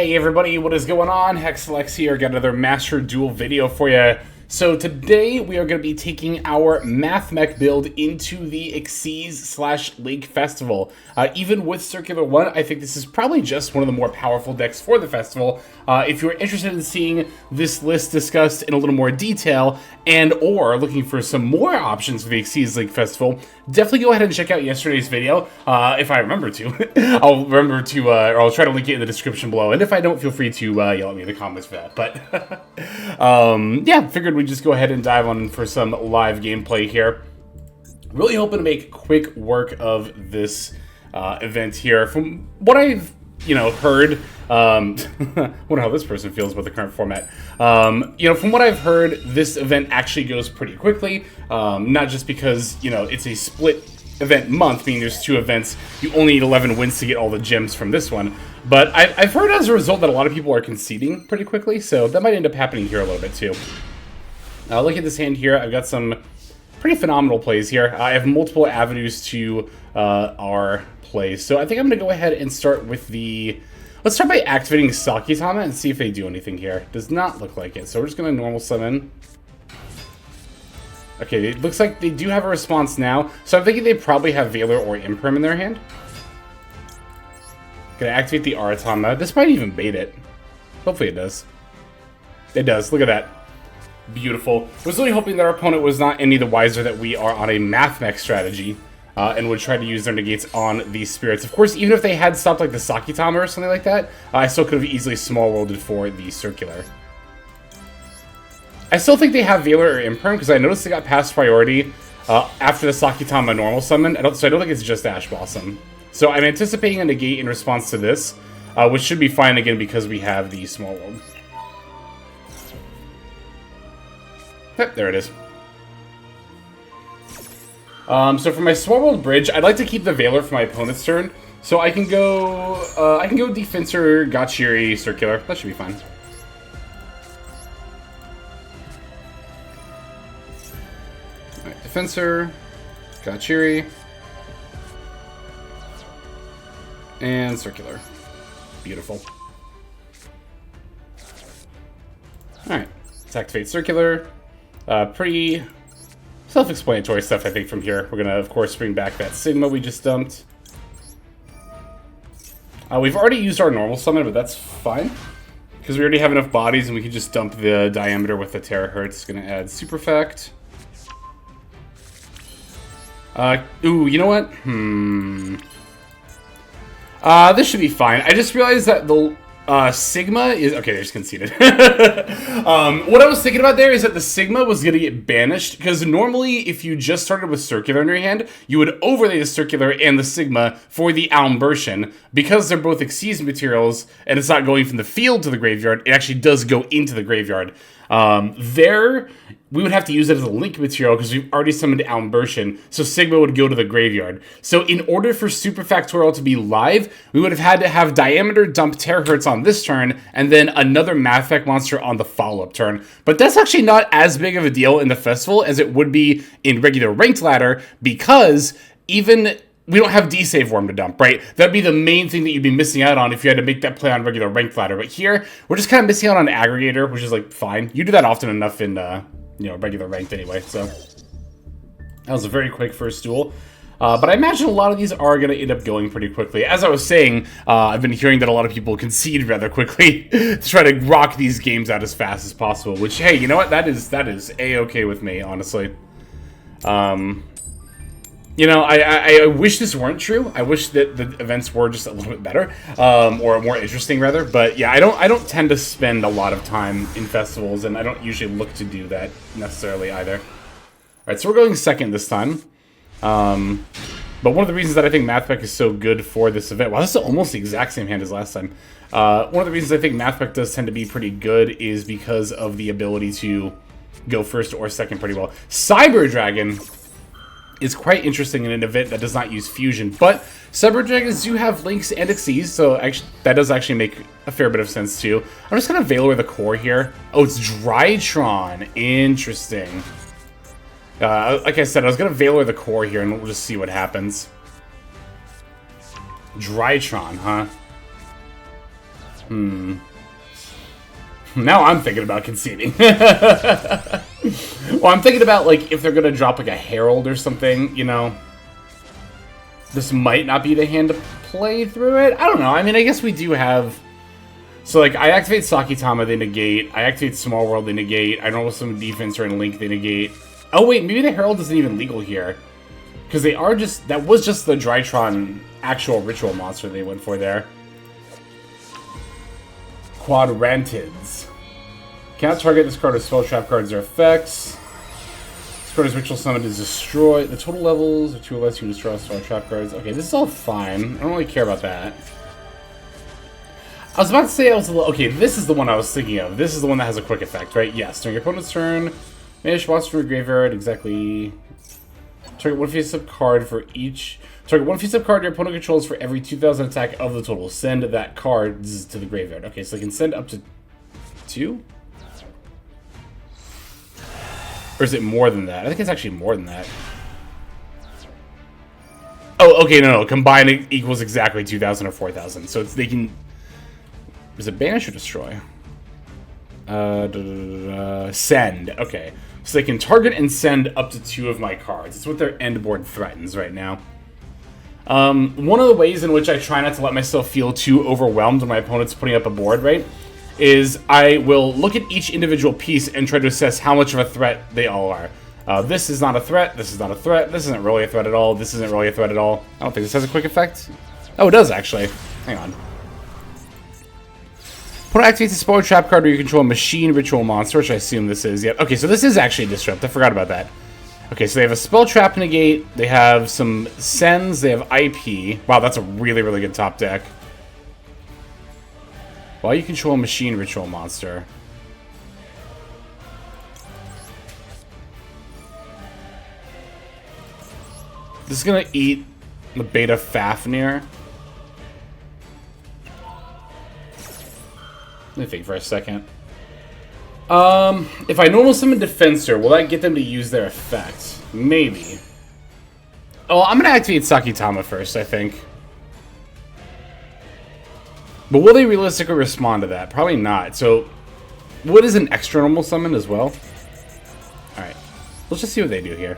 Hey everybody, what is going on? Hexalex here, got another Master Duel video for you. So today we are going to be taking our Math Mech build into the Xyz/Lake Festival. Even with Circular 1, I think this is probably just one of the more powerful decks for the festival. If you're interested in seeing this list discussed in a little more detail and or looking for some more options for the Xyz/Lake Festival, definitely go ahead and check out yesterday's video, if I remember to. I'll remember to, or I'll try to link it in the description below, and if I don't, feel free to yell at me in the comments for that. But, yeah, figured we'd just go ahead and dive on for some live gameplay here. Really hoping to make quick work of this event here. From what I've, heard, wonder how this person feels about the current format. From what I've heard, this event actually goes pretty quickly. Not just because, it's a split event month, meaning there's 2 events. You only need 11 wins to get all the gems from this one. But I've heard as a result that a lot of people are conceding pretty quickly, so that might end up happening here a little bit too. Look at this hand here. I've got some pretty phenomenal plays here. I have multiple avenues to our plays. So I think I'm going to go ahead and start with the... Let's start by activating Sakitama and see if they do anything here. Does not look like it. So we're just going to normal summon. Okay, it looks like they do have a response now. So I'm thinking they probably have Valor or Imperm in their hand. Going to activate the Aratama. This might even bait it. Hopefully it does. It does. Look at that. Beautiful. I was really hoping that our opponent was not any the wiser that we are on a Math Mech strategy and would try to use their negates on these spirits. Of course, even if they had stopped like the Sakitama or something like that, I still could have easily small worlded for the circular. I still think they have Valor or Imperm because I noticed they got past priority after the Sakitama normal summon. So I don't think it's just Ash Blossom. So I'm anticipating a negate in response to this, which should be fine again because we have the small world. Yep, there it is. So for my Small World Bridge, I'd like to keep the Valor for my opponent's turn. So I can go Defensor, Gachiri, Circular. That should be fine. Alright, Defensor, Gachiri, and Circular. Beautiful. Alright, let's activate Circular. Pretty self-explanatory stuff, I think, from here. We're going to, of course, bring back that Sigma we just dumped. We've already used our normal summon, but that's fine. Because we already have enough bodies, and we can just dump the Diameter with the Terahertz. Going to add Super Effect. Ooh, you know what? This should be fine. I just realized that the... Sigma is... Okay, they just conceded. What I was thinking about there is that the Sigma was going to get banished, because normally if you just started with Circular in your hand, you would overlay the Circular and the Sigma for the Almbertian. Because they're both Xyz materials, and it's not going from the field to the graveyard, it actually does go into the graveyard. We would have to use it as a link material because we've already summoned Almbertian, so Sigma would go to the graveyard. So in order for Superfactorial to be live, we would have had to have Diameter dump Terahertz on this turn, and then another Math Mech monster on the follow-up turn. But that's actually not as big of a deal in the festival as it would be in regular ranked ladder, because even... we don't have D-Save Worm to dump, right? That'd be the main thing that you'd be missing out on if you had to make that play on regular ranked ladder. But here, we're just kind of missing out on Aggregator, which is, like, fine. You do that often enough in, regular ranked anyway, so. That was a very quick first duel. But I imagine a lot of these are going to end up going pretty quickly. As I was saying, I've been hearing that a lot of people concede rather quickly to try to rock these games out as fast as possible, which, hey, you know what? That is A-okay with me, honestly. I wish this weren't true. I wish that the events were just a little bit better, or more interesting, rather. But yeah, I don't tend to spend a lot of time in festivals, and I don't usually look to do that necessarily either. All right, so we're going second this time. But one of the reasons that I think Math Mech is so good for this event, wow, this is almost the exact same hand as last time. One of the reasons I think Math Mech does tend to be pretty good is because of the ability to go first or second pretty well. Cyber Dragon is quite interesting in an event that does not use fusion, but Cyber Dragons do have links and Xyz, so actually, that does actually make a fair bit of sense too. I'm just gonna Valor the core here. Oh, it's Drytron. Interesting. Like I said, I was gonna Valor the core here, and we'll just see what happens. Drytron, huh? Now I'm thinking about conceding. Well, I'm thinking about, like, if they're gonna drop, like, a Herald or something, you know. This might not be the hand to play through it. I don't know. I mean, I guess we do have... So, like, I activate Sakitama, they negate. I activate Small World, they negate. I normal summon Defense or in Link, they negate. Oh, wait, maybe the Herald isn't even legal here. Because they are just... That was just the Drytron actual ritual monster they went for there. Quadrantids. Cannot target this card with spell trap cards or effects. This card is ritual summoned is destroyed. The total levels are 2 or less, you destroy spell trap cards. Okay, this is all fine. I don't really care about that. I was about to say I was a little... Okay, this is the one I was thinking of. This is the one that has a quick effect, right? Yes. During your opponent's turn, banish monster from your graveyard. Exactly. Target one face-up card for each... Target one face-up card your opponent controls for every 2,000 attack of the total. Send that card to the graveyard. Okay, so they can send up to 2? Or is it more than that? I think it's actually more than that. Oh, okay, no. Combine it equals exactly 2,000 or 4,000. So it's, they can... Is it banish or destroy? Send. Okay. So they can target and send up to 2 of my cards. It's what their end board threatens right now. One of the ways in which I try not to let myself feel too overwhelmed when my opponent's putting up a board, right, is I will look at each individual piece and try to assess how much of a threat they all are. This is not a threat, this is not a threat, this isn't really a threat at all, this isn't really a threat at all. I don't think this has a quick effect. Oh, it does, actually. Hang on. Opponent activates a spoiler trap card where you control a machine ritual monster, which I assume this is. Yep. Okay, so this is actually Disrupt. I forgot about that. Okay, so they have a spell trap negate, they have some sends, they have IP. Wow, that's a really, really good top deck. While you control a machine ritual monster. This is gonna eat the beta Fafnir. Let me think for a second. If I normal summon Defensor, will that get them to use their effect? Maybe. Oh, I'm gonna activate Sakitama first, I think. But will they realistically respond to that? Probably not. So, what is an extra normal summon as well? Alright. Let's just see what they do here.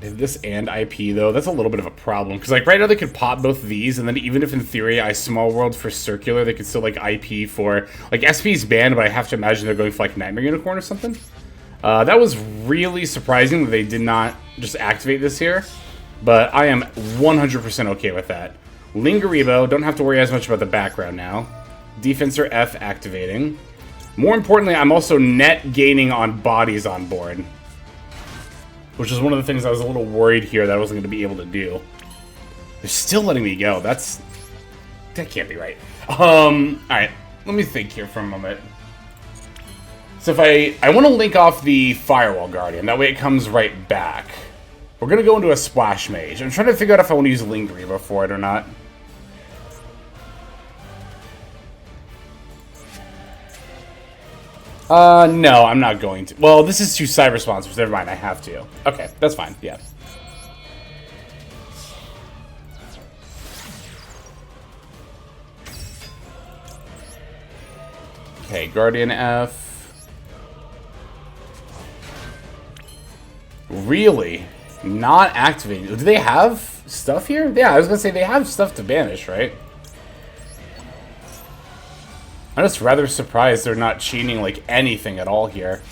This and IP, though, that's a little bit of a problem. Because, like, right now they could pop both of these, and then even if in theory I Small World for Circular, they could still, like, IP for... Like, SP's banned, but I have to imagine they're going for, like, Nightmare Unicorn or something. That was really surprising that they did not just activate this here. But I am 100% okay with that. Lingaribo, don't have to worry as much about the background now. Defensor F activating. More importantly, I'm also net gaining on bodies on board. Which is one of the things I was a little worried here that I wasn't going to be able to do. They're still letting me go. That can't be right. Alright. Let me think here for a moment. So if I want to link off the Firewall Guardian. That way it comes right back. We're going to go into a Splash Mage. I'm trying to figure out if I want to use Lingaribo for it or not. No, I'm not going to. Well, this is 2 cyber sponsors. Never mind, I have to. Okay, that's fine. Yeah. Okay, Guardian F. Really? Not activating. Do they have stuff here? Yeah, I was gonna say they have stuff to banish, right? I'm just rather surprised they're not chaining, like, anything at all here.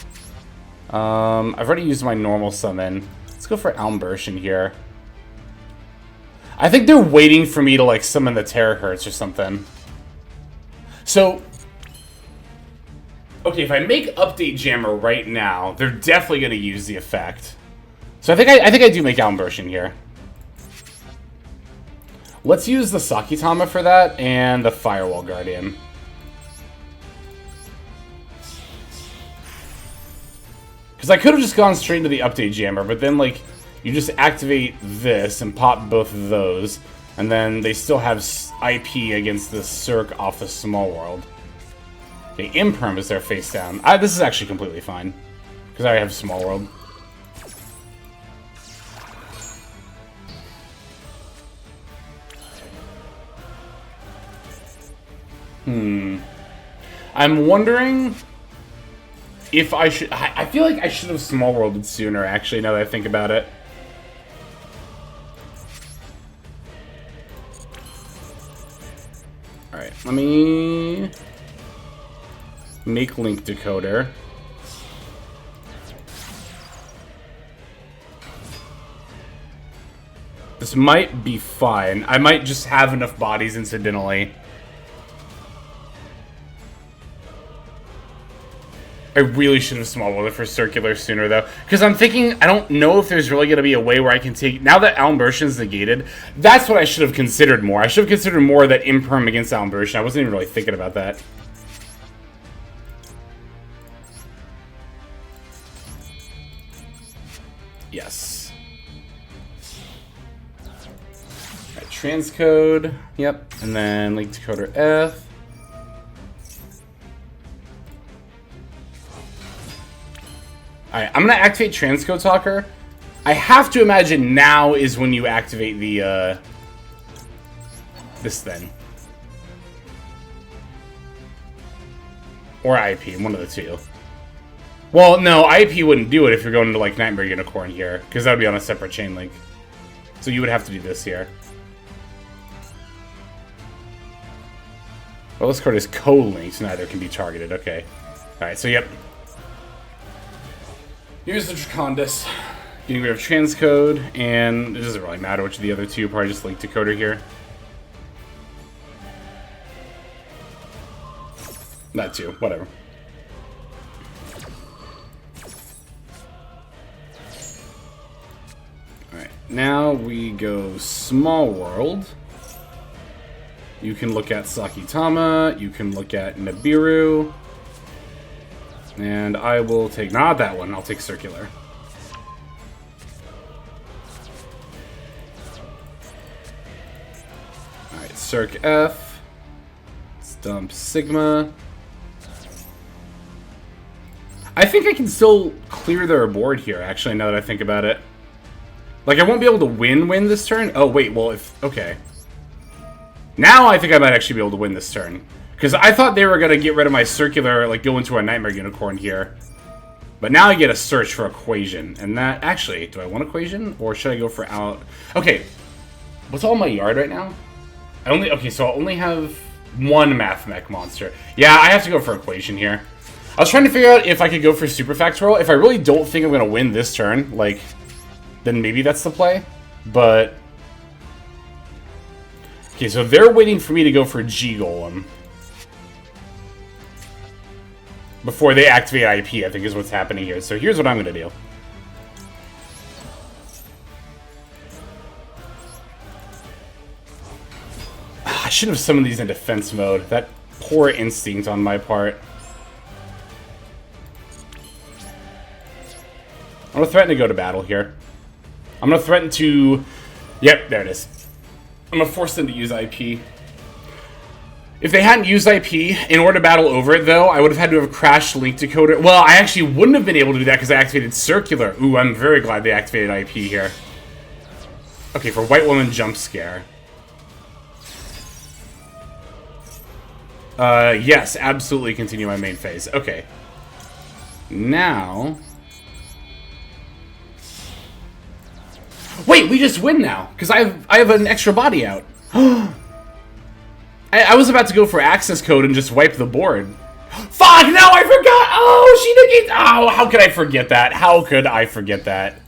I've already used my normal summon. Let's go for Almbertian here. I think they're waiting for me to, like, summon the Terahertz or something. So... Okay, if I make Update Jammer right now, they're definitely going to use the effect. So I think I do make Almbertian here. Let's use the Sakitama for that, and the Firewall Guardian. Because I could have just gone straight into the Update Jammer, but then, like, you just activate this and pop both of those, and then they still have IP against the Cirque off the Small World. Okay, Imperm is their face down. This is actually completely fine. Because I already have Small World. I'm wondering if I should... I feel like I should have Small Worlded sooner, actually, now that I think about it. Alright, let me... make Link Decoder. This might be fine. I might just have enough bodies incidentally. I really should have small worlded for circular sooner though. Because I'm thinking, I don't know if there's really going to be a way where I can take... Now that Alumbertion's negated, that's what I should have considered more. I should have considered more that Imperm against Alumbertion. I wasn't even really thinking about that. Yes. Alright, transcode. Yep. And then link decoder F. Alright, I'm gonna activate Transcode Talker. I have to imagine now is when you activate the, this thing. Or IP, one of the two. Well, no, IP wouldn't do it if you're going into, like, Nightmare Unicorn here, because that would be on a separate chain link. So you would have to do this here. Well, this card is co-linked, so neither can be targeted. Okay. Alright, so yep. Here's the Dracondus. Getting rid of transcode, and it doesn't really matter which of the other two, probably just link decoder here. That too, whatever. Alright, now we go Small World. You can look at Sakitama, you can look at Nibiru. And I will take, not that one, I'll take circular. Alright, Circ F. Let's dump Sigma. I think I can still clear their board here, actually, now that I think about it. Like, I won't be able to win this turn? Oh, wait, well, if, okay. Now I think I might actually be able to win this turn. Because I thought they were going to get rid of my circular, like, go into a Nightmare Unicorn here. But now I get a search for Equation. And that, actually, do I want Equation? Or should I go for out? Okay, what's all in my yard right now? Okay, so I'll only have one Math Mech monster. Yeah, I have to go for Equation here. I was trying to figure out if I could go for Super Factorial. If I really don't think I'm going to win this turn, like, then maybe that's the play. But... okay, so they're waiting for me to go for G-Golem. Before they activate IP, I think is what's happening here. So here's what I'm going to do. I should have summoned these in defense mode. That poor instinct on my part. I'm going to threaten to go to battle here. I'm going to threaten to... Yep, there it is. I'm going to force them to use IP. If they hadn't used IP, in order to battle over it, though, I would have had to have crashed Link Decoder. Well, I actually wouldn't have been able to do that because I activated Circular. Ooh, I'm very glad they activated IP here. Okay, for White Woman Jump Scare. Yes, absolutely continue my main phase. Okay. Now... wait, we just win now, because I have an extra body out. I was about to go for access code and just wipe the board. Fuck, no, I forgot! Oh, she negates... oh, how could I forget that? How could I forget that?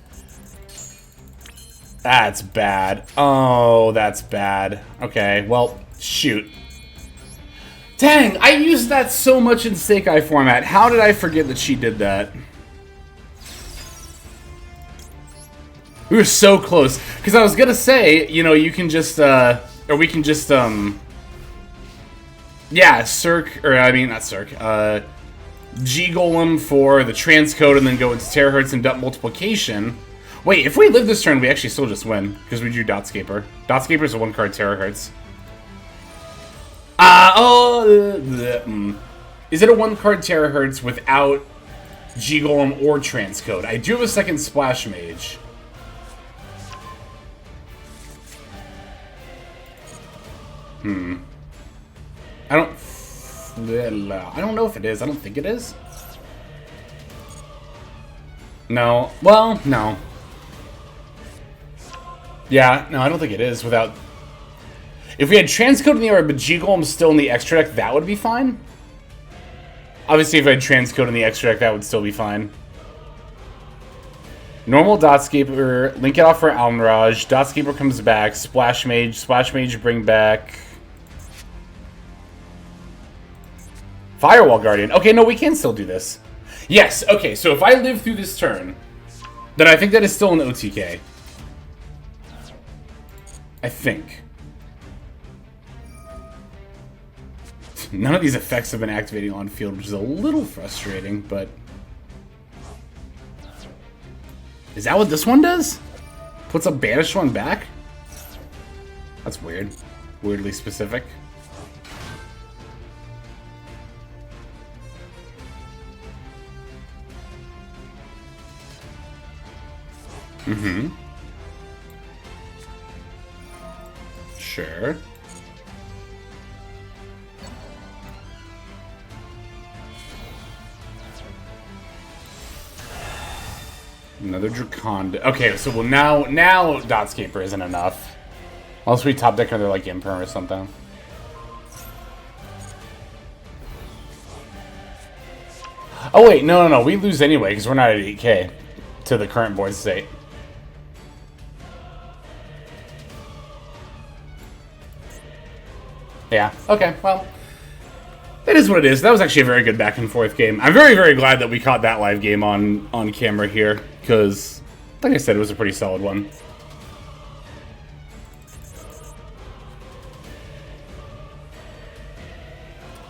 That's bad. Oh, that's bad. Okay, well, shoot. Dang, I used that so much in Sekai format. How did I forget that she did that? We were so close. Because I was gonna say, you know, you can just, or we can just, yeah, Circ, or I mean, not Circ, G-Golem for the transcode and then go into Terahertz and dump multiplication. Wait, if we live this turn, we actually still just win, because we drew Dotscaper. Dotscaper is a one-card Terahertz. Is it a 1-card Terahertz without G-Golem or Transcode? I do have a second Splash Mage. I don't know if it is. I don't think it is. No. Well, no. Yeah, no, I don't think it is without... If we had Transcode in the air, but G-Golem still in the extra deck, that would be fine. Obviously, if I had Transcode in the extra deck, that would still be fine. Normal Dotscaper, link it off for Almirage, Dotscaper comes back, Splash Mage bring back... Firewall Guardian. Okay, no, we can still do this. Yes, okay, so if I live through this turn, then I think that is still an OTK. I think. None of these effects have been activating on field, which is a little frustrating, but... Is that what this one does? Puts a banished one back? That's weird. Weirdly specific. Mm-hmm. Sure. Another Draconda. Okay, so well now Dotscaper isn't enough. Unless we top deck under like Imperm or something. Oh wait, no. We lose anyway because we're not at 8k to the current board state. Yeah, okay, well, that is what it is. That was actually a very good back and forth game. I'm very, very glad that we caught that live game on camera here, because, like I said, it was a pretty solid one.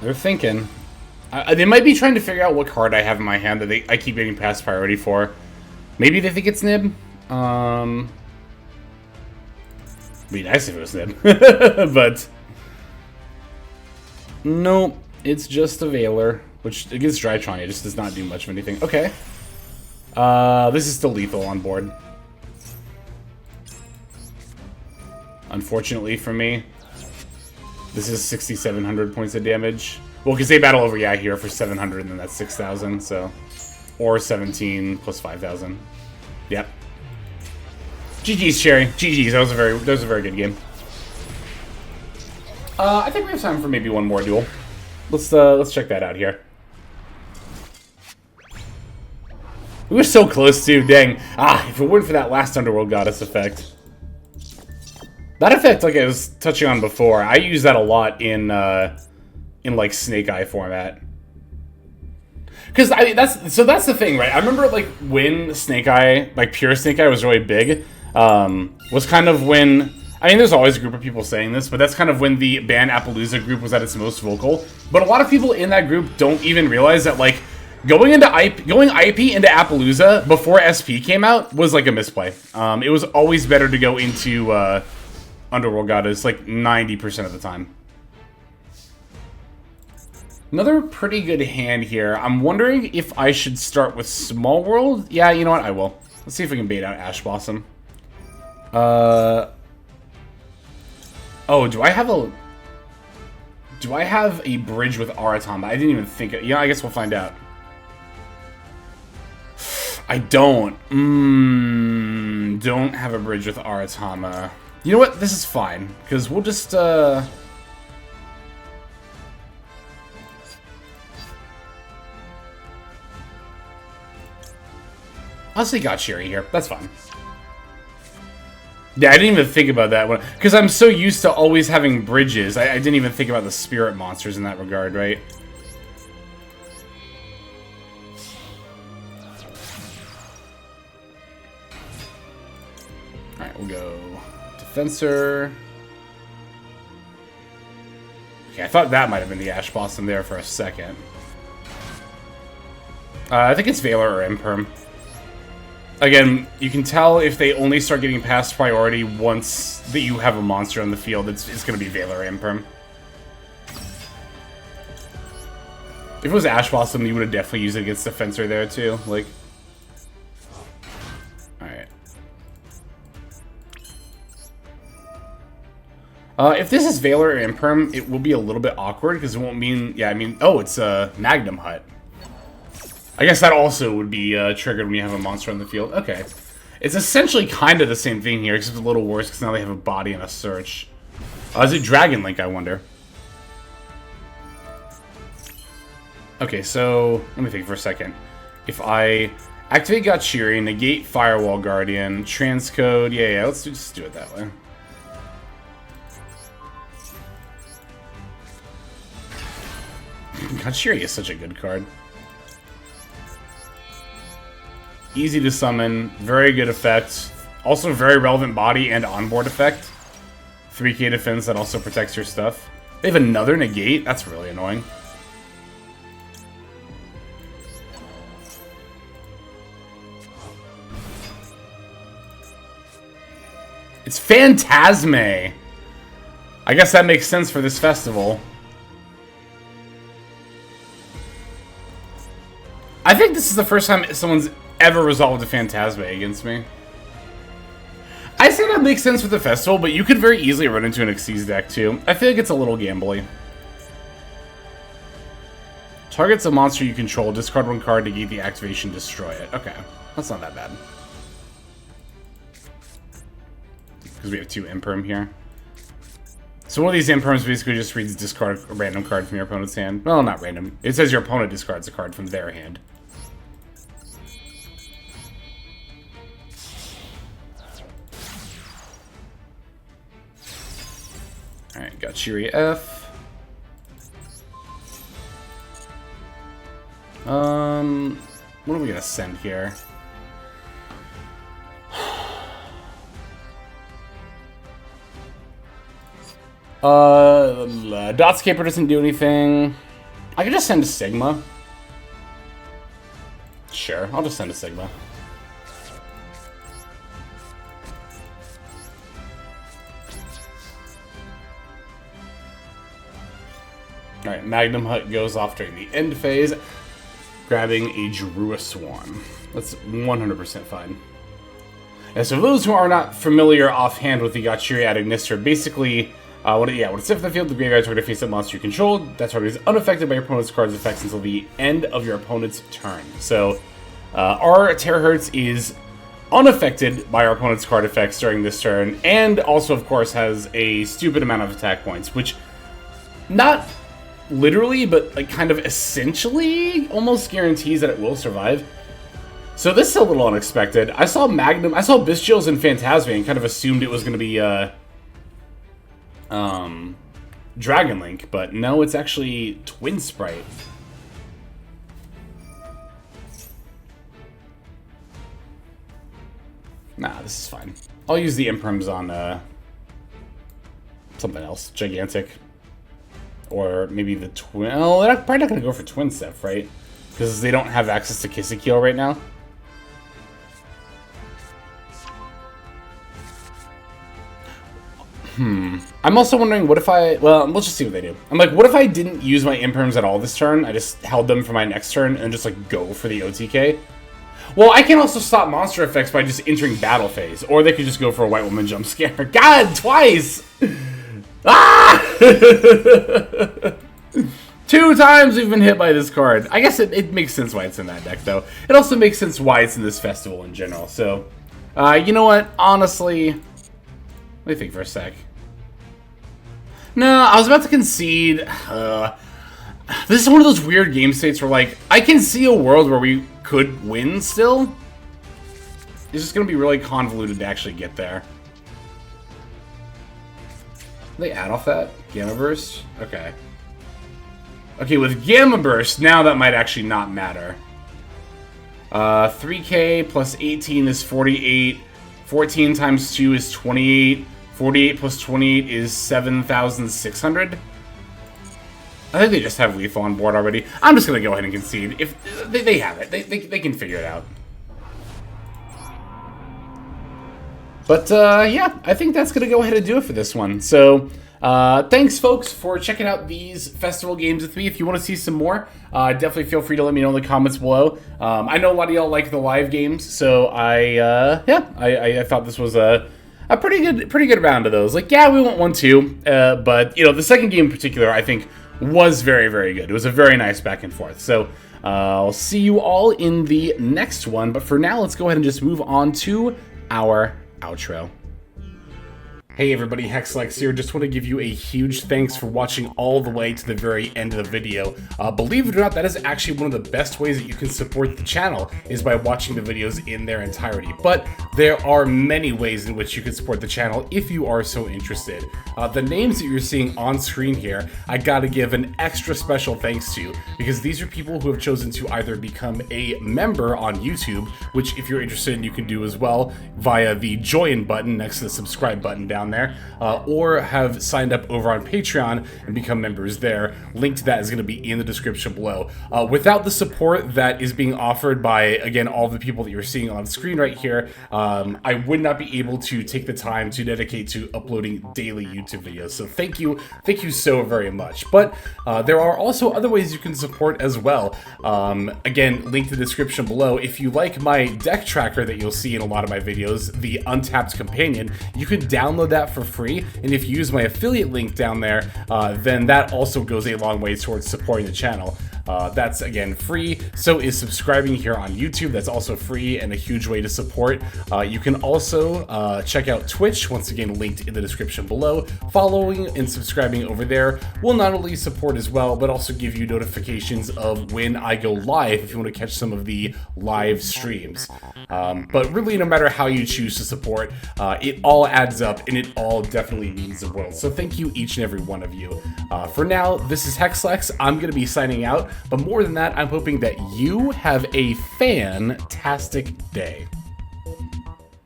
They're thinking. They might be trying to figure out what card I have in my hand that I keep getting past priority for. Maybe they think it's Nib. It'd be nice if it was Nib. But... Nope, it's just a Veiler, which against Drytron, it just does not do much of anything. Okay. This is still lethal on board. Unfortunately for me, this is 6,700 points of damage. Well, because they battle over here for 700, and then that's 6,000, so... Or 17 plus 5,000. Yep. GG's, Cherry. GG's, that was a very good game. I think we have time for maybe one more duel. Let's check that out here. We were so close to, dang. If it weren't for that last Underworld Goddess effect. That effect, like I was touching on before, I use that a lot in like Snake Eye format. Because that's the thing, right? I remember like when Snake Eye, like pure Snake Eye was really big, was kind of when... I mean, there's always a group of people saying this, but that's kind of when the Ban Appaloosa group was at its most vocal. But a lot of people in that group don't even realize that, like, going IP into Appaloosa before SP came out was, like, a misplay. It was always better to go into Underworld Goddess, like, 90% of the time. Another pretty good hand here. I'm wondering if I should start with Small World. Yeah, you know what? I will. Let's see if we can bait out Ash Blossom. Oh, do I have a bridge with Aratama? I didn't even think of... Yeah, I guess we'll find out. I don't. Don't have a bridge with Aratama. You know what? This is fine. Because we'll just, I'll say Gachiri here. That's fine. Yeah, I didn't even think about that one. Because I'm so used to always having bridges. I didn't even think about the spirit monsters in that regard, right? Alright, we'll go Defensor. Okay, I thought that might have been the Ash Blossom there for a second. I think it's Veiler or Imperm. Again, you can tell if they only start getting past priority once that you have a monster on the field. It's going to be Veiler or Imperm. If it was Ash Blossom, you would have definitely used it against the Fencer there, too. Like... Alright. If this is Valor or Imperm, it will be a little bit awkward, because it won't mean... Yeah, I mean... Oh, it's a Magnum Hut. I guess that also would be triggered when you have a monster on the field. Okay. It's essentially kind of the same thing here, except a little worse, because now they have a body and a search. Is it Dragon Link, I wonder? Okay, so... Let me think for a second. If I activate Gachiri, negate Firewall Guardian, transcode... Yeah, let's just do it that way. Gachiri is such a good card. Easy to summon, very good effect. Also very relevant body and onboard effect. 3k defense that also protects your stuff. They have another negate? That's really annoying. It's Phantasme! I guess that makes sense for this festival. I think this is the first time someone's ever resolved a Phantasme against me. I say that makes sense for the festival, but you could very easily run into an Xyz deck too. I feel like it's a little gambly. Targets a monster you control, discard one card to negate the activation, destroy it. Okay, that's not that bad. Because we have 2 Imperm here. So one of these Imperms basically just reads discard a random card from your opponent's hand. Well, not random. It says your opponent discards a card from their hand. Alright, got Shiri F. What are we gonna send here? Dotscaper doesn't do anything. I could just send a Sigma. Sure, I'll just send a Sigma. Alright, Magnum Hut goes off during the end phase, grabbing a Drua Swarm. That's 100% fine. And so for those who are not familiar offhand with the Gachiri ad Ignister, basically, when it's in the field, the graveyard target face-up monster you control, that target is unaffected by your opponent's card's effects until the end of your opponent's turn. So, our Terahertz is unaffected by our opponent's card effects during this turn, and also, of course, has a stupid amount of attack points, which, not literally, but like kind of essentially almost guarantees that it will survive. So this is a little unexpected. I saw Bestials and Phantasme and kind of assumed it was going to be Dragon Link, but no, it's actually Twin Sprite. Nah, this is fine. I'll use the Imperms on something else, Gigantic. Or maybe the Twin... Oh, they're probably not going to go for Twin Step, right? Because they don't have access to Kissekeel right now. I'm also wondering, what if I... Well, let's just see what they do. I'm like, what if I didn't use my Imperms at all this turn? I just held them for my next turn and just, like, go for the OTK? Well, I can also stop monster effects by just entering battle phase. Or they could just go for a White Woman jump scare. God, twice! Ah! 2 times we've been hit by this card. I guess it makes sense why it's in that deck, though. It also makes sense why it's in this festival in general. So, you know what? Honestly, let me think for a sec. No, I was about to concede. This is one of those weird game states where, like, I can see a world where we could win still. It's just going to be really convoluted to actually get there. They add off that? Gamma Burst? Okay. Okay, with Gamma Burst, now that might actually not matter. 3k plus 18 is 48. 14 times 2 is 28. 48 plus 28 is 7,600. I think they just have lethal on board already. I'm just going to go ahead and concede. If they have it. They can figure it out. But, yeah, I think that's going to go ahead and do it for this one. So, Thanks, folks, for checking out these festival games with me. If you want to see some more, definitely feel free to let me know in the comments below. I know a lot of y'all like the live games, so I thought this was a pretty good round of those. Like, yeah, we want one too, but you know, the second game in particular, I think, was very, very good. It was a very nice back and forth. So I'll see you all in the next one, but for now, let's go ahead and just move on to our outro. Hey everybody, Hexlex here. Just want to give you a huge thanks for watching all the way to the very end of the video. Believe it or not, that is actually one of the best ways that you can support the channel, is by watching the videos in their entirety. But there are many ways in which you can support the channel if you are so interested. The names that you're seeing on screen here, I gotta give an extra special thanks to, because these are people who have chosen to either become a member on YouTube, which if you're interested you can do as well via the join button next to the subscribe button down there, or have signed up over on Patreon and become members there. Link to that is going to be in the description below. Without the support that is being offered by, again, all the people that you're seeing on screen right here, I would not be able to take the time to dedicate to uploading daily YouTube videos. So thank you so very much. But there are also other ways you can support as well. Again, link to the description below. If you like my deck tracker that you'll see in a lot of my videos, the Untapped Companion, you can download that for free, and if you use my affiliate link down there, then that also goes a long way towards supporting the channel. That's, again, free. So is subscribing here on YouTube. That's also free and a huge way to support. You can also check out Twitch, once again linked in the description below. Following and subscribing over there will not only support as well, but also give you notifications of when I go live if you want to catch some of the live streams. But really, no matter how you choose to support, it all adds up, and it all definitely means the world. So thank you, each and every one of you. For now, this is Hexlex. I'm going to be signing out. But more than that, I'm hoping that you have a fantastic day.